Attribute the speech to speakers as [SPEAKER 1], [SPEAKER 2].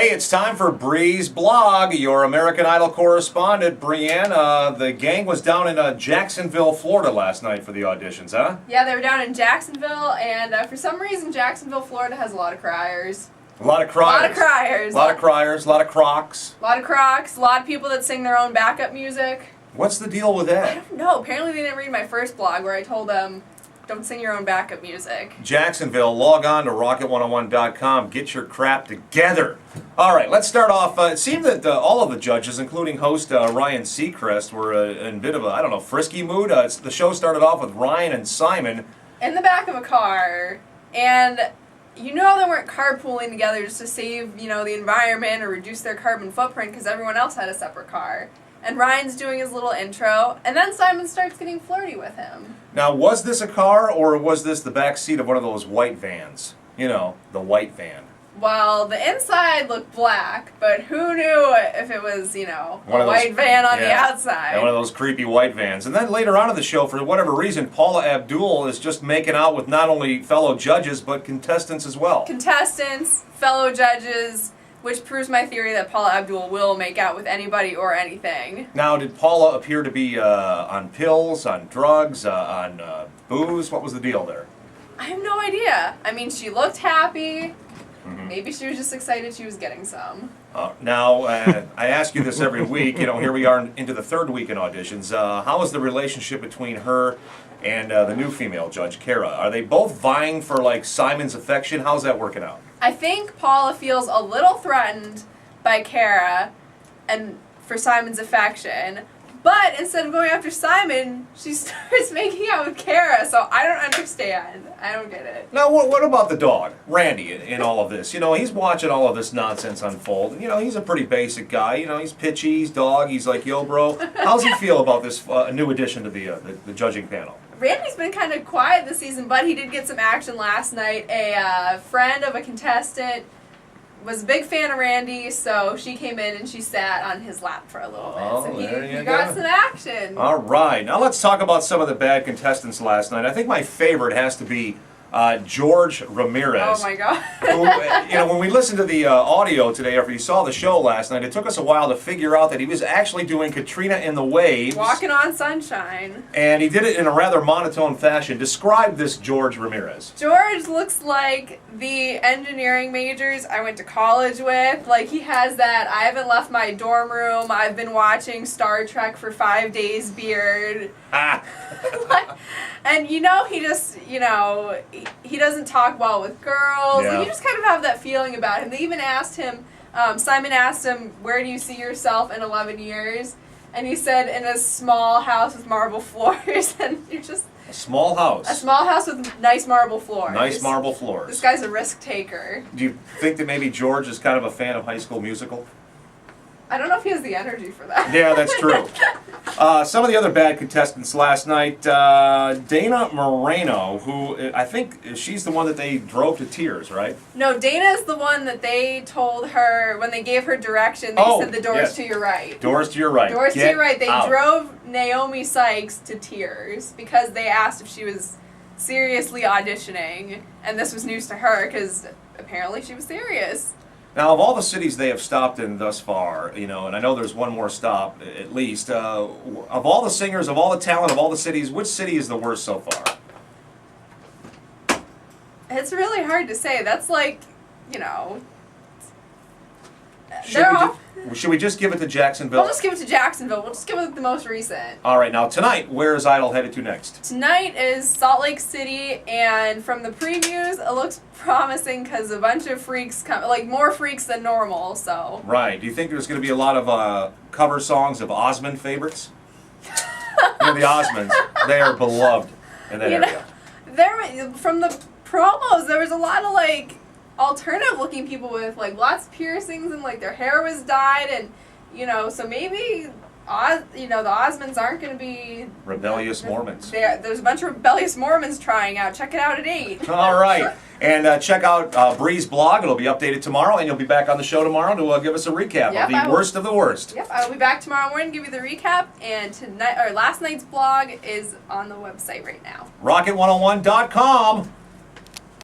[SPEAKER 1] Hey, it's time for Bree's Blog, your American Idol correspondent, Brianne. The gang was down in Jacksonville, Florida last night for the auditions, huh?
[SPEAKER 2] Yeah, they were down in Jacksonville, and for some reason, Jacksonville, Florida has a lot of criers.
[SPEAKER 1] A lot of criers.
[SPEAKER 2] A lot of criers.
[SPEAKER 1] A lot of criers, a lot of crocs.
[SPEAKER 2] A lot of crocs, a lot of people that sing their own backup music.
[SPEAKER 1] What's the deal with
[SPEAKER 2] I
[SPEAKER 1] that?
[SPEAKER 2] don't know. Apparently they didn't read my first blog where I told them, don't sing your own backup music.
[SPEAKER 1] Jacksonville, log on to rocket101.com. Get your crap together. All right, let's start off. It seemed that all of the judges, including host Ryan Seacrest, were in a bit of a, frisky mood. The show started off with Ryan and Simon
[SPEAKER 2] in the back of a car, and you know they weren't carpooling together just to save, the environment or reduce their carbon footprint because everyone else had a separate car. And Ryan's doing his little intro, and then Simon starts getting flirty with him.
[SPEAKER 1] Now, was this a car, or was this the back seat of one of those white vans? You know, the white van.
[SPEAKER 2] Well, the inside looked black, but who knew if it was, a white van on the outside.
[SPEAKER 1] Yeah, one of those creepy white vans. And then later on in the show, for whatever reason, Paula Abdul is just making out with not only fellow judges, but contestants as well.
[SPEAKER 2] Contestants, fellow judges, which proves my theory that Paula Abdul will make out with anybody or anything.
[SPEAKER 1] Now, did Paula appear to be on pills, on drugs, on booze? What was the deal there?
[SPEAKER 2] I have no idea. I mean, she looked happy. Maybe she was just excited she was getting some.
[SPEAKER 1] Now, I ask you this every week. Here we are into the third week in auditions. How is the relationship between her and the new female judge, Kara? Are they both vying for, Simon's affection? How's that working out?
[SPEAKER 2] I think Paula feels a little threatened by Kara and for Simon's affection. But instead of going after Simon, she starts making out with Kara, so I don't understand. I don't get it.
[SPEAKER 1] Now, what about the dog, Randy, in all of this? He's watching all of this nonsense unfold. He's a pretty basic guy. He's pitchy, he's dog, he's like, yo, bro. How's he feel about this new addition to the judging panel?
[SPEAKER 2] Randy's been kind of quiet this season, but he did get some action last night. A friend of a contestant was a big fan of Randy, so she came in and she sat on his lap for a little bit. So he got some action.
[SPEAKER 1] All right. Now let's talk about some of the bad contestants last night. I think my favorite has to be George Ramirez.
[SPEAKER 2] Oh my God.
[SPEAKER 1] Who, when we listened to the audio today, after you saw the show last night, it took us a while to figure out that he was actually doing Katrina in the Waves.
[SPEAKER 2] Walking on Sunshine.
[SPEAKER 1] And he did it in a rather monotone fashion. Describe this George Ramirez.
[SPEAKER 2] George looks like the engineering majors I went to college with. He has that I haven't left my dorm room, I've been watching Star Trek for 5 days beard.
[SPEAKER 1] Ah.
[SPEAKER 2] And he just, he doesn't talk well with girls.
[SPEAKER 1] Yeah.
[SPEAKER 2] You just kind of have that feeling about him. They even asked him, Simon asked him, where do you see yourself in 11 years? And he said, in a small house with marble floors. And you're just...
[SPEAKER 1] A small house.
[SPEAKER 2] A small house with nice marble floors.
[SPEAKER 1] Nice marble floors.
[SPEAKER 2] This guy's a risk taker.
[SPEAKER 1] Do you think that maybe George is kind of a fan of High School Musical?
[SPEAKER 2] I don't know if he has the energy for that.
[SPEAKER 1] Yeah, that's true. Some of the other bad contestants last night, Dana Moreno, who I think she's the one that they drove to tears, right?
[SPEAKER 2] No, Dana's the one that they told her, when they gave her direction, they said the doors to your right.
[SPEAKER 1] Doors to your right.
[SPEAKER 2] Doors to your right. They drove Naomi Sykes to tears because they asked if she was seriously auditioning, and this was news to her because apparently she was serious.
[SPEAKER 1] Now, of all the cities they have stopped in thus far, and I know there's one more stop at least, of all the singers, of all the talent, of all the cities, which city is the worst so far? It's
[SPEAKER 2] really hard to say. That's
[SPEAKER 1] Should we just give it to Jacksonville?
[SPEAKER 2] We'll just give it to Jacksonville. We'll just give it the most recent.
[SPEAKER 1] All right, now tonight, where is Idol headed to next?
[SPEAKER 2] Tonight is Salt Lake City, and from the previews, it looks promising because a bunch of freaks come, more freaks than normal, so.
[SPEAKER 1] Right. Do you think there's going to be a lot of cover songs of Osmond favorites? The Osmonds, they are beloved in that area.
[SPEAKER 2] From the promos, there was a lot of, alternative looking people with lots of piercings and their hair was dyed and so maybe the Osmonds aren't going to be
[SPEAKER 1] rebellious Mormons.
[SPEAKER 2] There's a bunch of rebellious Mormons trying out. Check it out at 8.
[SPEAKER 1] All right. And check out Bree's blog. It'll be updated tomorrow, and you'll be back on the show tomorrow to give us a recap of the worst of the worst.
[SPEAKER 2] Yep, I will be back tomorrow morning to give you the recap, and last night's blog is on the website right now.
[SPEAKER 1] rocket101.com.